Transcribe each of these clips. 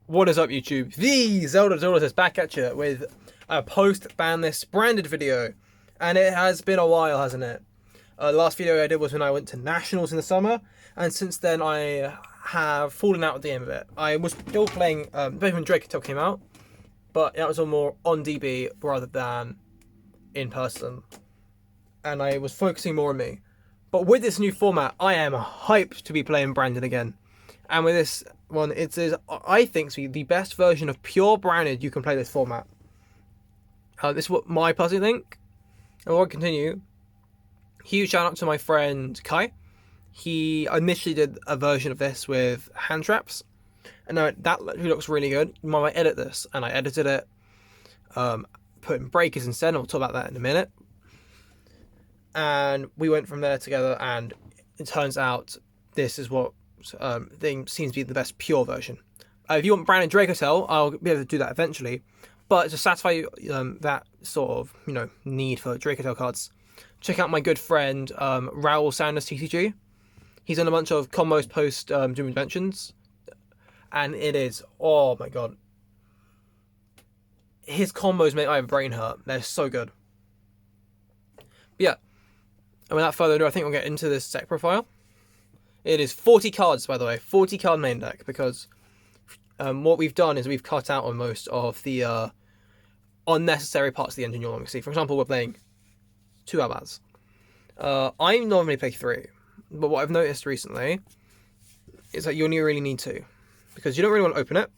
What is up, YouTube? The Zelda Dollars is back at you with a post-Banlist branded video. And it has been a while, hasn't it? The last video I did was when I went to Nationals in the summer, and since then I have fallen out with the game a bit. I was still playing, both when Drake Hotel came out, but that was all more on DB rather than in person. And I was focusing more on me. But with this new format, I am hyped to be playing branded again. And with this one, it is, I think, the best version of pure branded you can play this format. This is what I personally think. And before I continue, huge shout out to my friend Kai. He initially did a version of this with hand traps. And now that looks really good. You might edit this. And I edited it. Putting breakers instead. And we'll talk about that in a minute. And we went from there together. And it turns out this is what thing seems to be the best pure version. If you want branded Drake Hotel, I'll be able to do that eventually. But to satisfy that sort of need for Drake Hotel cards, check out my good friend Raoul Sanders TCG. He's done a bunch of combos post Doom Inventions, and it is, oh my god, his combos make my brain hurt. They're so good. But yeah, and without further ado, I think we'll get into this deck profile. It is 40 cards, by the way, 40 card main deck, because what we've done is we've cut out on most of the unnecessary parts of the engine you'll normally see. For example, we're playing 2 Abas. I normally play 3, but what I've noticed recently is that you only really need 2, because you don't really want to open it.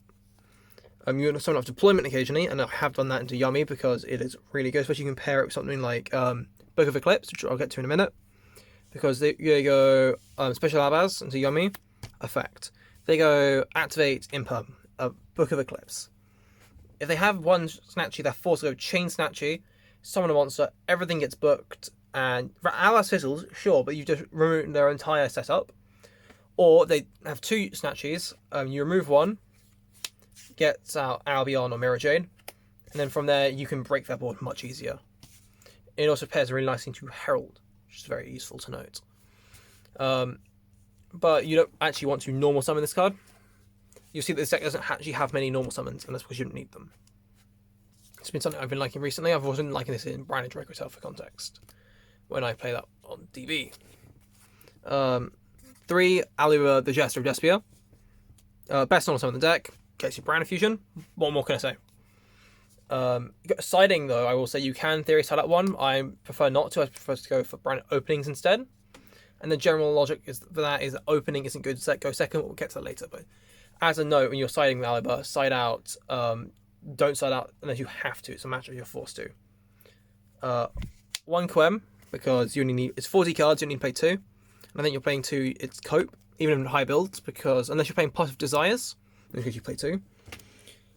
You want to summon off deployment occasionally, and I have done that into Yummy because it is really good, especially you can pair it with something like Book of Eclipse, which I'll get to in a minute. Because they go Special Abas into Yummy, effect. They go Activate Imperm, Book of Eclipse. If they have one Snatchy, they're forced to go Chain Snatchy, summon a monster, everything gets booked, and Abas fizzles, sure, but you just remove their entire setup. Or they have 2 Snatchies, you remove one, gets out Albion or Mirror Jade, and then from there you can break their board much easier. It also pairs really nicely into Herald, which is very useful to note. But you don't actually want to normal summon this card. You'll see that this deck doesn't actually have many normal summons, and that's because you don't need them. It's been something I've been liking recently. I've also been liking this in Branded Drake Hotel for context, when I play that on DB. 3, Alua the Jester of Despia. Best normal summon in the deck. Gets you Brand Fusion. What more can I say? Siding, though, I will say you can theory side out one. I prefer not to. I prefer to go for brand openings instead. And the general logic is for that is that opening isn't good to go second. We'll get to that later. But as a note, when you're siding with Alibur, side out. Don't side out unless you have to. It's a matter of you're forced to. 1 Quem, because you only need, it's 40 cards. You only need to play 2. And I think you're playing 2. It's cope, even in high builds, because unless you're playing Positive Desires, in which case you play 2.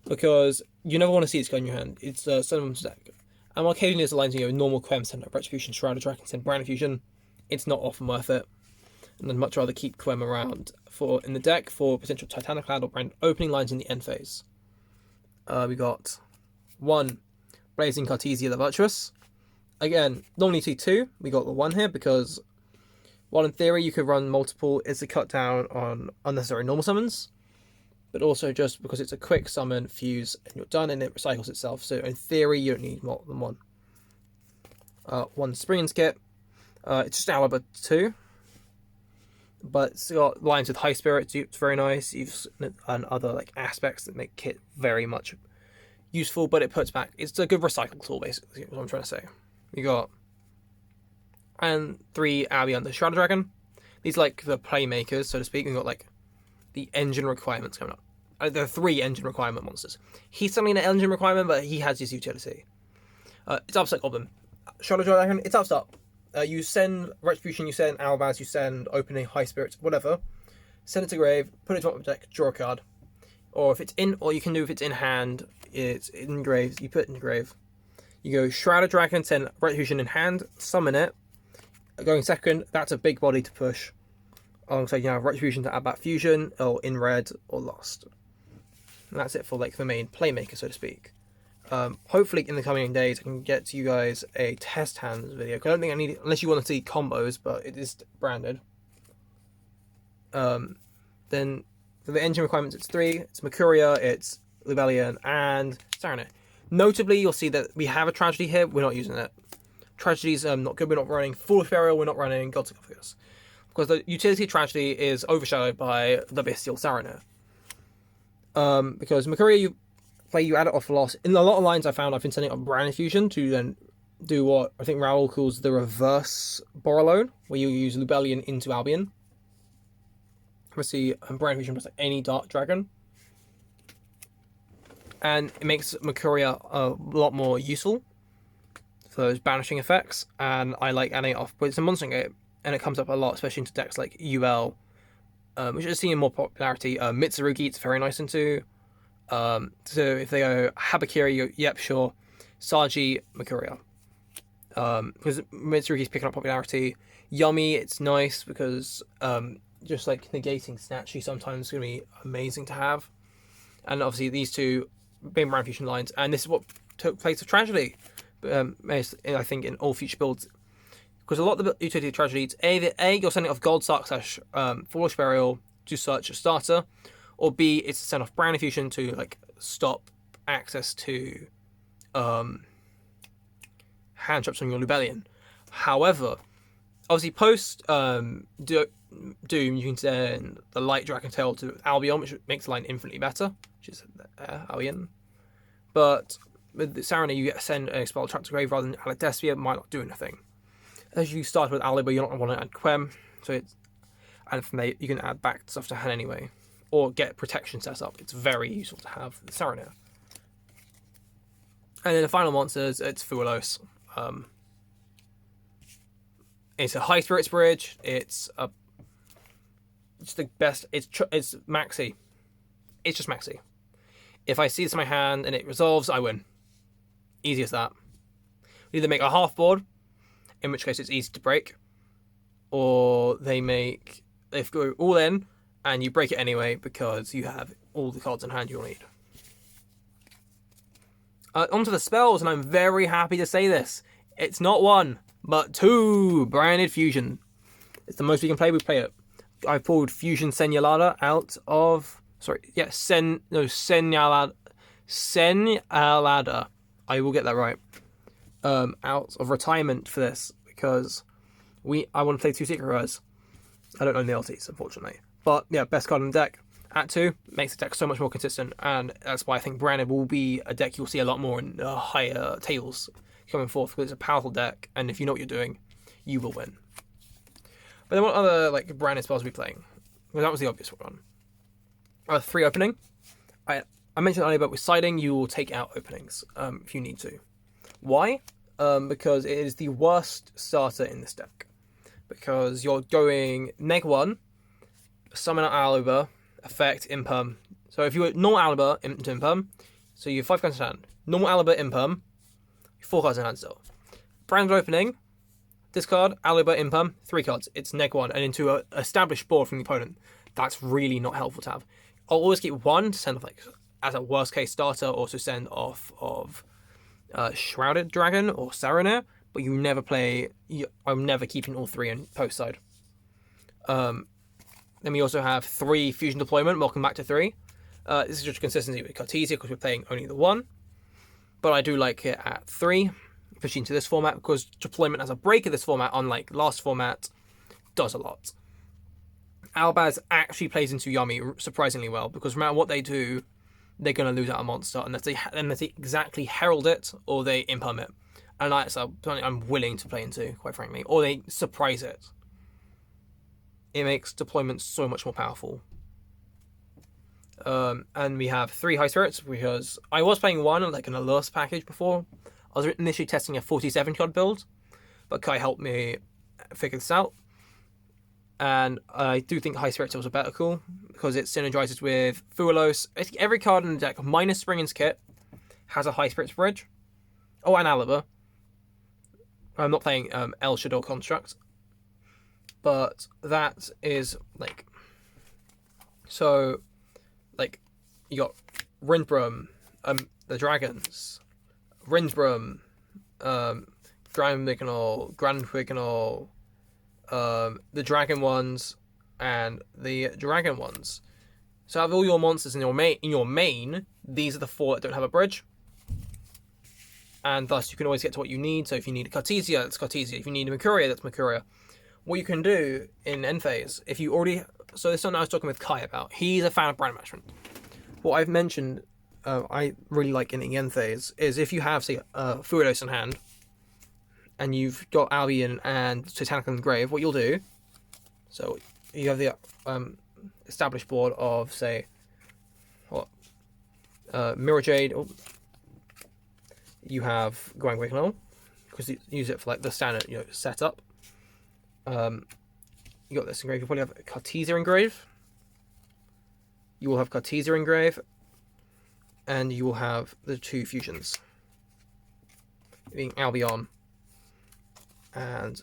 Because you never want to see this card in your hand. It's Sun's deck. And while occasionally there's lines, normal Quem, send Retribution, Shrouded Dragon, send Brand Fusion, it's not often worth it. And I'd much rather keep Quem around in the deck for potential Titaniclad or Brand opening lines in the end phase. We got 1 Blazing Cartesia the Virtuous. Again, normally see 2. We got the 1 here because, while in theory you could run multiple, it's a cut down on unnecessary normal summons. But also just because it's a quick summon, fuse, and you're done, and it recycles itself. So in theory, you don't need more than 1. 1 Spring and Skip. It's just an Alibur 2. But it's got lines with High Spirit, it's very nice. And other aspects that make Kit very much useful, but it puts back. It's a good recycle tool, basically, is what I'm trying to say. We got and 3 Albion the Shrouded Dragon. These are the playmakers, so to speak. We got the engine requirements coming up. There are 3 engine requirement monsters. He's something an engine requirement, but he has his utility. It's Upset Goblin. Shrouded Dragon, it's upstart. You send Retribution, you send Albaz, you send Opening, High Spirits, whatever. Send it to grave, put it to the deck, draw a card. Or if it's in, or you can do if it's in hand, it's in grave, you put it in grave. You go Shrouded Dragon, send Retribution in hand, summon it. Going second, that's a big body to push. Alongside, Retribution to add back Fusion, or in red, or lost. And that's it for the main playmaker, so to speak. Hopefully in the coming days I can get to you guys a test hands video. I don't think I need it unless you want to see combos, but it is branded. Then So the engine requirements, it's 3. It's Mercuria, it's Lubellion, and Saranac. Notably, you'll see that we have a Tragedy here. We're not using it. Tragedy's not good. We're not running Foolish Burial. We're not running God's Sarcophagus. Because the utility Tragedy is overshadowed by the Bestial Saranac. Because Mercuria, you add it off loss. In a lot of lines I found, I've been sending up Brand Infusion to then do what I think Raoul calls the reverse Borrelone, where you use Lubellion into Albion. Obviously, Brand Infusion plus like any Dark Dragon. And it makes Mercuria a lot more useful for those banishing effects. And I like adding it off, but it's a monster game, and it comes up a lot, especially into decks like UL, which is seeing more popularity. Mitsurugi, it's very nice into. So if they go Habakiri, yep, sure. Saji, Mercuria. Because Mitsurugi's picking up popularity. Yummy, it's nice because just like negating Snatchy sometimes is going to be amazing to have. And obviously these two being Brand Fusion lines, and this is what took place with Tragedy. I think in all future builds, because a lot of the utility of Tragedy, it's A, you're sending off Gold Sark / Foolish Burial to search a starter, or B, it's to send off Brand Fusion to like stop access to hand traps on your Lubellion. However, obviously post Doom, you can send the Light Dragon Tail to Albion, which makes the line infinitely better, which is Albion. But with the Saranac, you get to send an Expel Trap to Grave rather than Alec Despia, might not do anything. As you start with Alibi, you're not going to want to add Quem, so it's, and from there you can add back stuff to hand anyway, or get protection set up. It's very useful to have the Saranac. And then the final monsters, it's Fuelos. It's a High Spirits Bridge. It's the best. It's Maxi. It's just Maxi. If I see this in my hand and it resolves, I win. Easy as that. We either make a half board, in which case it's easy to break, or they go all in and you break it anyway because you have all the cards in hand you'll need. Onto the spells, and I'm very happy to say this. It's not 1, but 2 Branded Fusion. It's the most we can play. We play it. I pulled Fusion Senyalada out of... Senyalada. I will get that right. Out of retirement for this, because I want to play 2 Secret Rares. I don't know the LTs, unfortunately. But yeah, best card in the deck. At 2, makes the deck so much more consistent, and that's why I think Branded will be a deck you'll see a lot more in higher tails coming forth, because it's a powerful deck, and if you know what you're doing, you will win. But then what other Branded spells are we playing? Well, that was the obvious one. 3 opening. I mentioned earlier, but with siding, you will take out openings if you need to. Why? Because it is the worst starter in this deck. Because you're going neg 1, summon out Aluber, effect, imperm. So if you were normal Aluber into imperm, so you have 5 cards in hand. Normal Aluber, imperm, 4 cards in hand still. Branded opening, discard, Aluber, imperm, 3 cards. It's neg 1 and into an established board from the opponent. That's really not helpful to have. I'll always keep 1 to send off as a worst case starter, or to send off of Shrouded Dragon or Saranac, but you never play. I'm never keeping all 3 in post side. Then we also have 3 Fusion Deployment. Welcome back to 3. This is just consistency with Cartesia because we're playing only the 1, but I do like it at 3, especially into this format, because deployment as a break of this format, unlike last format, does a lot. Albaz actually plays into Yami surprisingly well, because no matter what they do, they're going to lose out a monster unless they exactly herald it or they imperm it. And that's something I'm willing to play into, quite frankly. Or they surprise it. It makes deployment so much more powerful. And we have 3 High Spirits, because I was playing 1 in an Allure package before. I was initially testing a 47 card build, but Kai helped me figure this out. And I do think High Spirits was a better call, because it synergizes with Fuelos. I think every card in the deck, minus Springin's Kit, has a High Spirits bridge. Oh, and Aliber. I'm not playing El Shadow Construct. But that is, So, you got Rindbrum, the Dragons, Rindbrum, Grand Wignall, the Dragon ones, and the Dragon ones. So out of all your monsters in your main, these are the 4 that don't have a bridge. And thus you can always get to what you need. So if you need a Cartesia, that's Cartesia. If you need a Mercuria, that's Mercuria. What you can do in end phase, if you already... So this is something I was talking with Kai about. He's a fan of brand management. What I've mentioned, I really like in the end phase, is if you have, say, Fuelos in hand, and you've got Albion and Titanic and Grave, what you'll do... So you have the established board of, say, what? Mirror Jade. Oh, you have Grand Wicknell, because you use it for like the standard, setup. You got this engrave. You probably have Cartesia engrave. You will have Cartesia engrave, and you will have the 2 fusions, being Albion and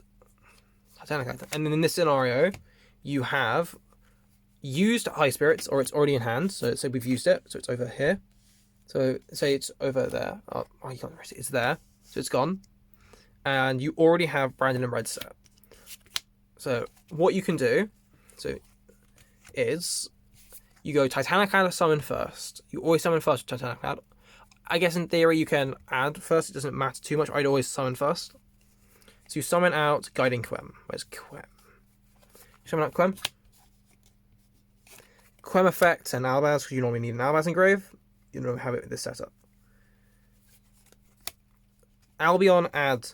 Titanic. And then in this scenario, you have used High Spirits, or it's already in hand. So say we've used it, so it's over here. So say it's over there. Oh, you can't see it. It's there. So it's gone. And you already have Brandon and Red set. So what you can do is you go Titanic Cloud summon first. You always summon first with Titanic Cloud. I guess in theory you can add first. It doesn't matter too much. I'd always summon first. So you summon out Guiding Quem. Where's Quem? You summon out Quem. Quem effects and Albaz, because you normally need an Albaz engrave. You don't have it with this setup. Albion add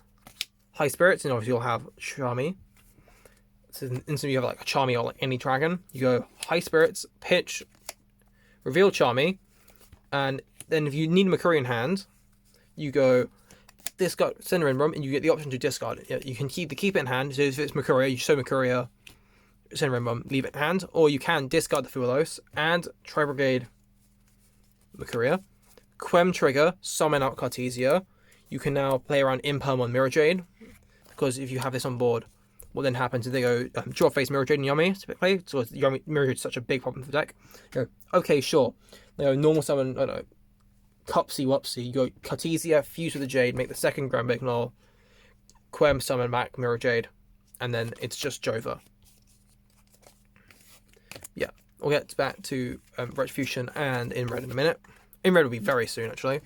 High Spirits, and obviously you'll have Charmy. So instantly you have like a Charmy or like any dragon. You go High Spirits, pitch, reveal Charmy, and then if you need a Mercury in hand, you go discard Cinder in Room, and you get the option to discard it. You can keep it in hand. So if it's Mercuria, you show Mercuria, Cinder in Room, leave it in hand, or you can discard the Fuelos and Tri-Brigade Mercuria, Quem trigger, summon out Cartesia. You can now play around Imperm on Mirror Jade, because if you have this on board, what then happens is they go draw face Mirror Jade and Yummy to play. So Yummy Mirror Jade is such a big problem for the deck. You go, okay, sure. They go normal summon, I don't know, Cupsy Wupsy. You go Cartesia, fuse with the Jade, make the second Grand Bignol, Quem summon back Mirror Jade, and then it's just Jova. Yeah, we'll get back to Retribution and in red in a minute. In red will be very soon, actually.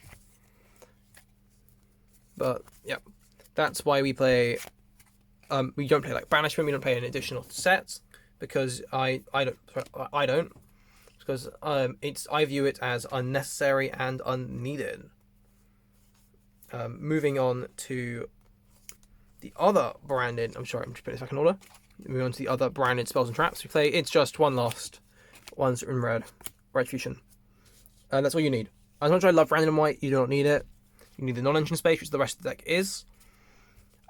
But yeah, that's why we play. We don't play like Banishment. We don't play an additional set because I don't because I view it as unnecessary and unneeded. Moving on to the other branded. I'm sorry, I'm just putting this back in order. Moving on to the other branded spells and traps we play. It's just one lost, one's in red, Retribution. And that's all you need. As much as I love branded and white, you don't need it. You need the non-engine space, which the rest of the deck is.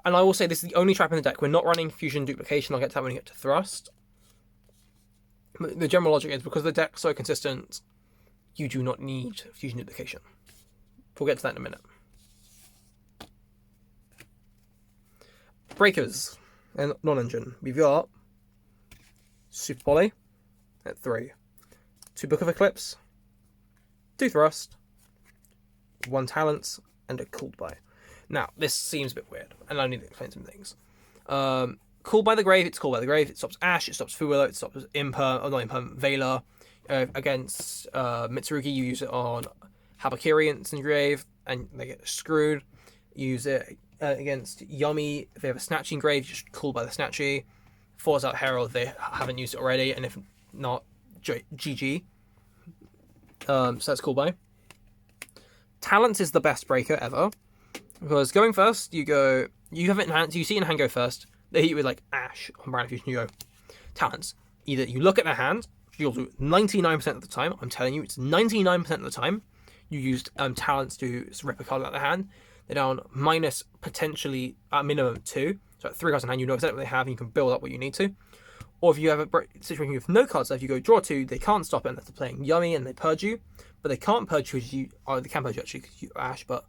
And I will say this is the only trap in the deck. We're not running Fusion Duplication. I'll get to that when we get to Thrust. But the general logic is because the deck's so consistent, you do not need Fusion Duplication. We'll get to that in a minute. Breakers and non-engine. We've got Super Poly at 3. 2 Book of Eclipse. 2 Thrust. 1 Talents. And a Called By. Now, this seems a bit weird, and I need to explain some things. Called by the Grave, it's Called by the Grave. It stops Ash, it stops Fuelo, it stops Veiler. Against Mitsurugi, you use it on Habakirians and Grave, and they get screwed. You use it against Yummy, if they have a Snatchy Grave, you just Called by the Snatchy. Force out Herald if they haven't used it already, and if not, GG. So that's Called by. Talents is the best breaker ever. Because going first, you have it in hand, so you see it in hand go first. They hit you with like Ash on Brand Fusion, you go Talents. Either you look at their hand, which you'll do 99% of the time, I'm telling you, it's 99% of the time, you used Talents to rip a card out of their hand. They're down minus potentially at minimum 2. So at 3 cards in hand, you know exactly what they have, and you can build up what you need to. Or if you have a situation with no cards left, you go draw 2, they can't stop it unless they're playing Yummy and they purge you. But they can't purge you because they can purge you actually because you Ash, but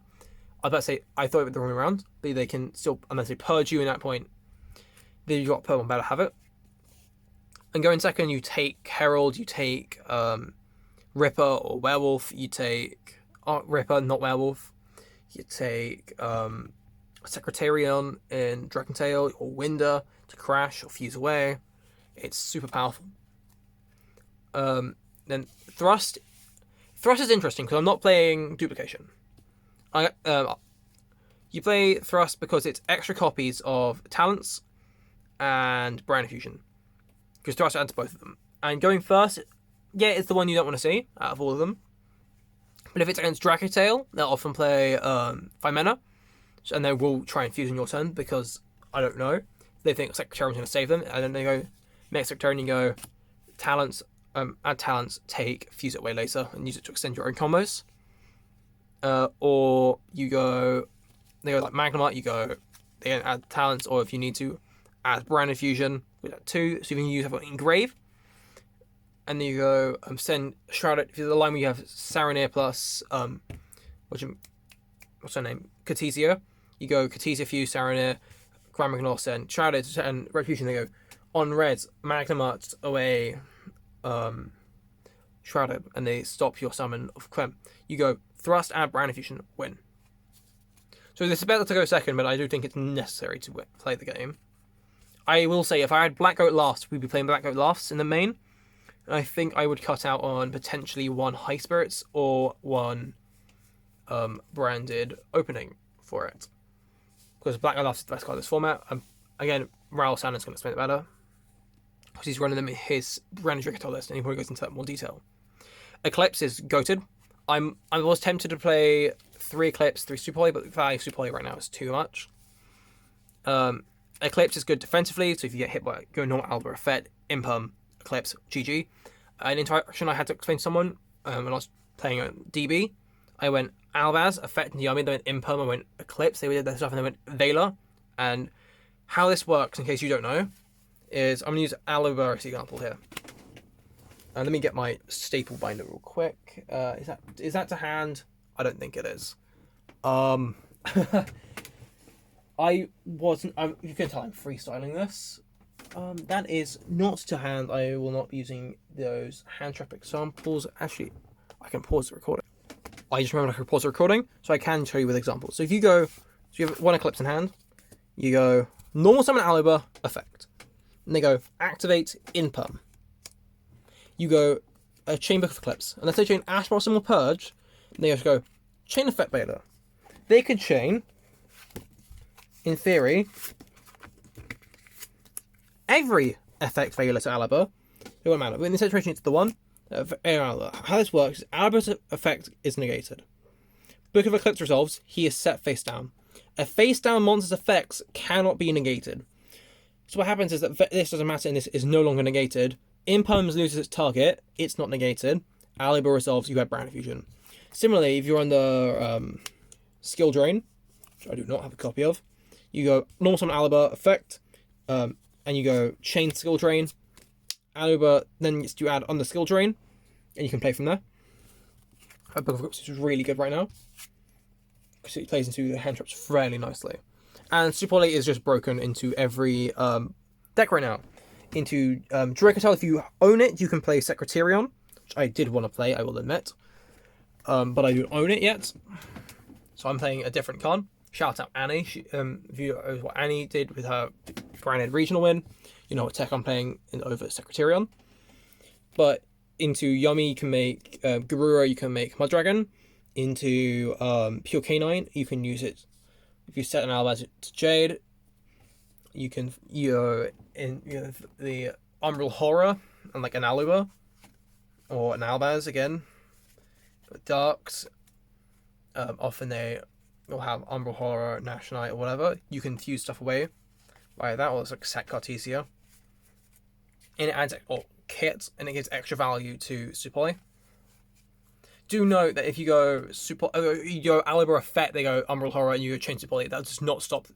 I was about to say, I thought it was the wrong way around, but they can still, unless they purge you in that point, then you've got Purple better have it. And going second, you take Herald, you take Ripper or Werewolf, you take Ripper, not Werewolf, you take Secretarian in Dragentail or Winder to crash or fuse away. It's super powerful. The Then Thrust. Thrust is interesting because I'm not playing Duplication. You play Thrust because it's extra copies of Talents and Brand Fusion. Because Thrust adds both of them. And going first, yeah, it's the one you don't want to see out of all of them. But if it's against Dracutail, they'll often play 5 mana. And they will try and fuse in your turn because, I don't know, they think Secretarian's going to save them. And then they go, make Secretarian, you go, Talents, add Talents, take, fuse it away later, and use it to extend your own combos. Or you go, they go like Magnemite, you go, they can add Talents, or if you need to, add Brand Fusion with that 2, so you can use have Engrave. And then you go, send Shrouded, if you're the line where you have Saronir plus, what's her name? Katizia. You go Katizia Fuse, Saronir, Grand Magnar, send Shrouded, and Retribution, they go, on reds, Magnemite away, Shrouded, and they stop your summon of Clem. You go Thrust, add Brand Fusion, win. So this is better to go second, but I do think it's necessary to play the game. I will say, if I had Black Goat last, we'd be playing Black Goat last in the main. And I think I would cut out on potentially 1 High Spirits or 1 branded opening for it. Because Black Goat last is the best card in this format. Again, Raul Sanders going to explain it better. Because he's running them in his branded Dracutail list, and he probably goes into that in more detail. Eclipse is goated. I was tempted to play 3 Eclipse, 3 Super Poly, but the value of Super Poly right now is too much. Eclipse is good defensively, so if you get hit by go normal Alba effect, Impum, Eclipse, GG. An interaction I had to explain to someone when I was playing DB, I went Albaz, effect and Yami, then went Impum, I went Eclipse, they did their stuff, and then went Vela. And how this works, in case you don't know, is I'm going to use Alba as example here. And let me get my staple binder real quick. Is that to hand? I don't think it is. I wasn't. You can tell I'm freestyling this. That is not to hand. I will not be using those hand trap examples. Actually, I can pause the recording. I just remembered I could pause the recording, so I can show you with examples. So if you go, so you have 1 Eclipse in hand, you go normal summon Aluber effect, and they go activate Impum. You go a Chain Book of Eclipse, and let's say chain Ash Blossom or Purge, and they just go chain effect Beta. They could chain, in theory, every effect Vela to Alaba. It won't matter. But in this situation, it's the one. How this works is Alaba's effect is negated. Book of Eclipse resolves, he is set face down. A face down monster's effects cannot be negated. So what happens is that this doesn't matter and this is no longer negated. Impums loses its target, it's not negated. Alaba resolves, you have Brand Fusion. Similarly, if you're under Skill Drain, which I do not have a copy of, you go normal summon Alaba effect, and you go chain Skill Drain, Alaba, then you add on the Skill Drain, and you can play from there. Book of Eclipse is really good right now, because it plays into the hand traps fairly nicely. And Super Poly is just broken into every deck right now. Into Dracutail, if you own it, you can play Secretarion, which I did want to play, I will admit. But I don't own it yet. So I'm playing a different card. Shout out Annie. If you know what Annie did with her branded regional win, you know what tech I'm playing over Secretarion. But into Yummy, you can make Garura, you can make Muddragon. Into Pure Canine, you can use it. If you set an Albaz to Jade, you can the Umbral Horror and like an Aluba or an Albaz again. With Darks, often they will have Umbral Horror, Nationite, or whatever. You can fuse stuff away by that, or it's like Set Cartesia. And it adds kit, and it gives extra value to Super Poly. Do note that if you go you go Alibur effect, they go Umbral Horror, and you go change Super Poly, that does not stop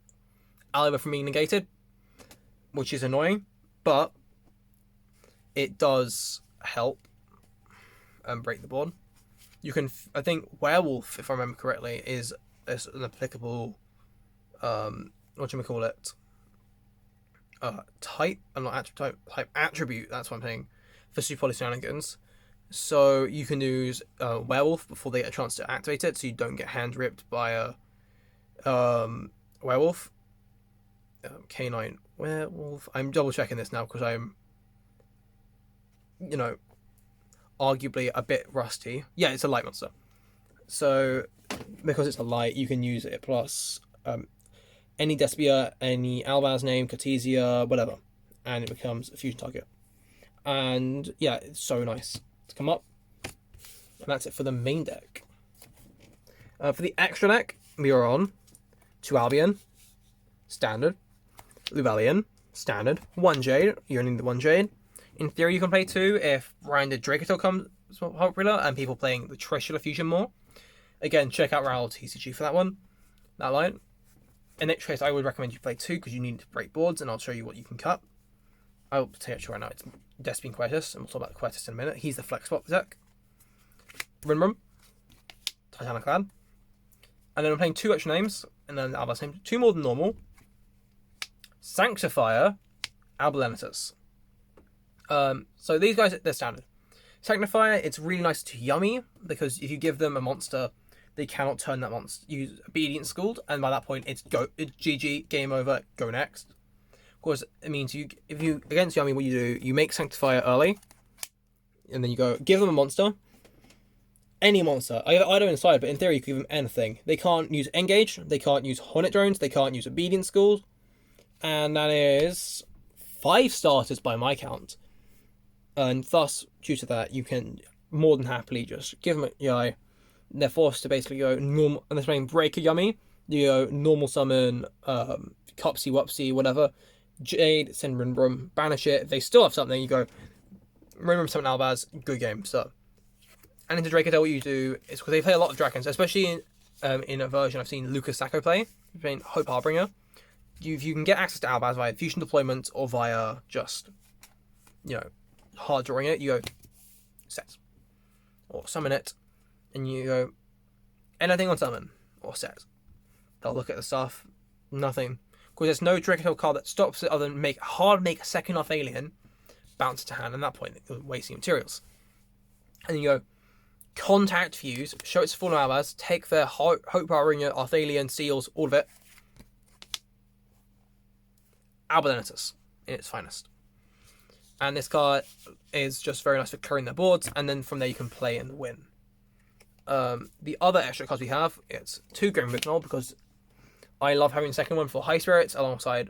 Alibur from being negated, which is annoying, but it does help break the board. You can, I think Werewolf, if I remember correctly, is an applicable, what do we call it? Type, I'm not type attribute, that's what I'm saying, for Super Poly Shenanigans. So you can use Werewolf before they get a chance to activate it, so you don't get hand ripped by a Werewolf. Canine Werewolf. I'm double checking this now because I'm, arguably a bit rusty. Yeah, it's a light monster. So because it's a light, you can use it plus any Despia, any Albaz name, Cartesia, whatever, and it becomes a fusion target. And yeah, it's so nice to come up. And that's it for the main deck. For the extra deck, we are on 2 Albion, standard, Luvalian, standard, 1 Jade, you only need the 1 Jade. In theory, you can play 2 if Branded Dracotail comes popular and people playing the Trishula fusion more. Again, check out Raoul TCG for that one, that line. In that case, I would recommend you play 2 because you need to break boards, and I'll show you what you can cut. I'll tell you right now, it's Despin Quietus, and we'll talk about Quietus in a minute. He's the flex spot deck. Rinrum, Titaniclad. And then I'm playing 2 extra names, and then Albus name, 2 more than normal. Sanctifier, Albulenitus. So these guys, they're standard. Sanctifier, it's really nice to Yummy, because if you give them a monster, they cannot turn that monster, use Obedient Schooled, and by that point, it's GG, game over, go next. Of course, it means if you against Yummy, what you do, you make Sanctifier early, and then you go, give them a monster, any monster. I don't decide, but in theory, you can give them anything. They can't use Engage, they can't use Hornet Drones, they can't use Obedient Schooled, and that is 5 starters by my count. And thus, due to that, you can more than happily just give them a they're forced to basically go normal, and they're playing Breaker Yummy, you go normal summon, Cupsy Wupsy, whatever, Jade, send Rinbrum, banish it. If they still have something, you go Rinbrum, summon Albaz, good game. So, and into Dracotail, what you do is because they play a lot of dragons, especially in a version I've seen Lucas Sacco play, playing Hope Harbinger. You can get access to Albaz via fusion deployment or via just, hard drawing it. You go set or summon it, and you go anything on summon or set. They'll look at the stuff, nothing, because there's no Dracotail card that stops it other than make a second off alien, bounce it to hand, and at that point you're wasting materials. And you go contact fuse, show its full Albaz, take their Hope Harbinger, Arthalian, Seals, all of it. Albulenitus in its finest. And this card is just very nice for clearing their boards, and then from there you can play and win. The other extra cards we have, it's 2 Grim Vigil, because I love having the second one for High Spirits alongside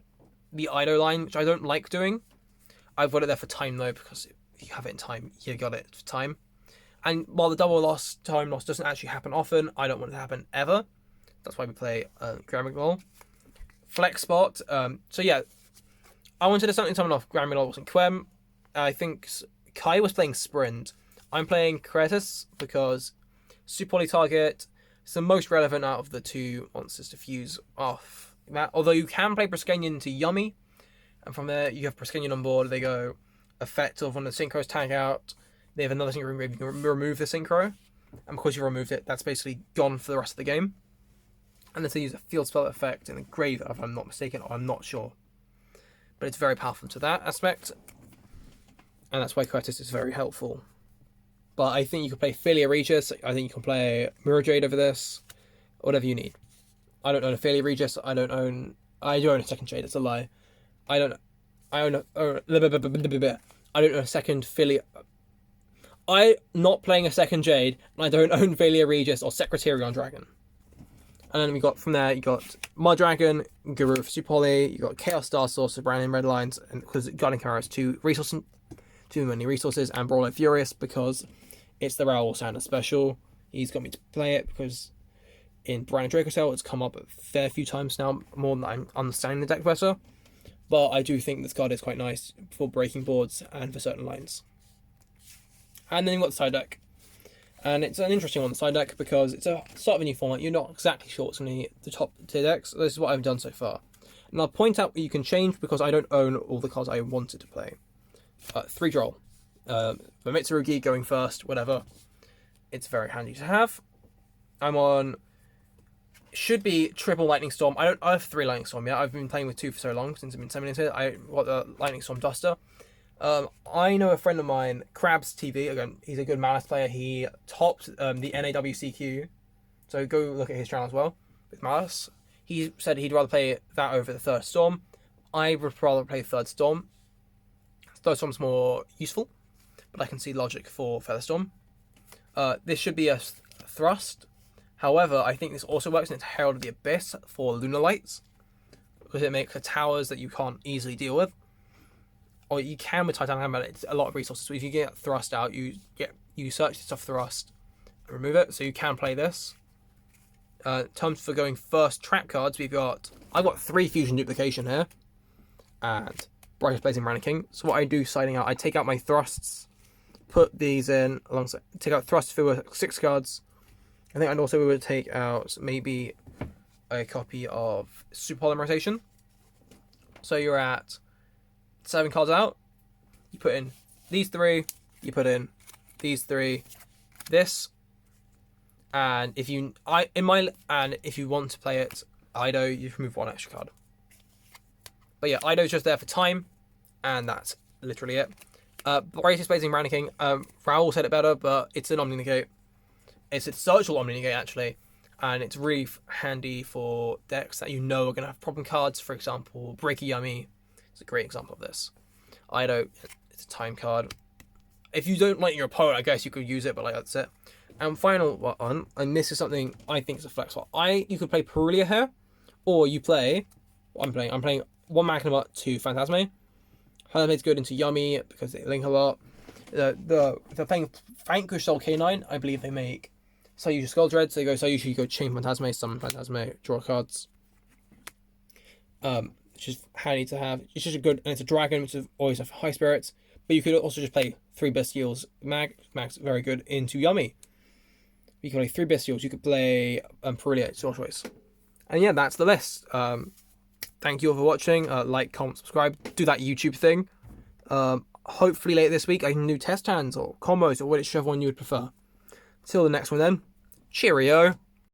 the Ido line, which I don't like doing. I've got it there for time though, because if you have it in time, you got it for time. And while the time loss doesn't actually happen often, I don't want it to happen ever. That's why we play Grim Vigil. Flex spot. So yeah, I wanted to something summon off Grim Vigil wasn't Quem. I think Kai was playing Sprint. I'm playing Kretis because Super Poly target is the most relevant out of the 2 monsters to fuse off that. Although you can play Briskanian into Yummy, and from there you have Briskanian on board. They go effect of when the synchros tag out. They have another synchro remove. You can remove the synchro, and because you removed it, that's basically gone for the rest of the game. And then they use a field spell effect in the grave, if I'm not mistaken, or I'm not sure. But it's very powerful to that aspect. And that's why Kretis is very helpful. But I think you can play Philia Regis. I think you can play Mirror Jade over this. Whatever you need. I don't own a Philia Regis. I do own a second Jade. It's a lie. I don't own a second Philia. I'm not playing a second Jade, and I don't own Philia Regis or Secretarion Dragon. And then we got from there, you got Mud Dragon, Guru for Super Poly, you got Chaos Star Source for Brandon Red Lines, and because Guardian Camera has too many resources, and Brawler Furious because it's the Raoul Sanders special. He's got me to play it because in Brandon Dracotail it's come up a fair few times now, more than I'm understanding the deck better. But I do think this card is quite nice for breaking boards and for certain lines. And then you've got the side deck. And it's an interesting one, the side deck, because it's a sort of a new format. You're not exactly sure what's going to be the top tier decks. This is what I've done so far. And I'll point out what you can change because I don't own all the cards I wanted to play. 3 Droll. Mitsurugi going first, whatever. It's very handy to have. I'm on... Should be triple Lightning Storm. I have 3 Lightning Storm, yeah. I've been playing with 2 for so long, since I've been summoning it. I got the Lightning Storm Duster. I know a friend of mine, Krabs TV, again, he's a good Malice player. He topped the NAWCQ, so go look at his channel as well, with Malice. He said he'd rather play that over the 3rd Storm. I would rather play 3rd Storm. 3rd Storm's more useful, but I can see logic for Featherstorm. This should be a thrust. However, I think this also works in its Herald of the Abyss for Lunar Lights, because it makes towers that you can't easily deal with. Or you can with Titanic Hammer, it's a lot of resources. So if you get thrust out, you search this off thrust and remove it. So you can play this. In terms for going first trap cards, I've got 3 Fusion Duplication here, and Brightest Blazing Ranking. So what I do siding out, I take out my thrusts, put these in alongside, take out thrust for 6 cards. I think I'd also would take out maybe a copy of Super Polymerization. So you're at 7 cards out. You put in these 3. You put in these 3. This, and if you want to play it Ido, you remove 1 extra card. But yeah, Ido's just there for time, and that's literally it. Brightest Blazing Ranking. Raoul said it better, but it's an Omni-Negate. It's a searchable Omni-Negate actually, and it's really handy for decks that you know are going to have problem cards. For example, Breaky Yummy is a great example of this. Ido, it's a time card. If you don't like your opponent, I guess you could use it, but like that's it. And final one, and this is something I think is a flex spot. You could play Perulia here, or you play. I'm playing 1 Magnemite, 2 Phantasme. Phantasme's good into Yummy because they link a lot. If they're playing Vanquish Soul K9, I believe they make Sayusha Skull Dread. So you go Chain Phantasme, Summon Phantasme, draw cards. Which is handy to have. It's just and it's a dragon, which is always have high spirits. But you could also just play 3 Bestials. Mag's very good into Yummy. You can play 3 Bestials. You could play Perulia. It's your choice. And yeah, that's the list. Thank you all for watching. Like, comment, subscribe. Do that YouTube thing. Hopefully later this week I can do test hands or combos or whichever one you would prefer. Till the next one then. Cheerio.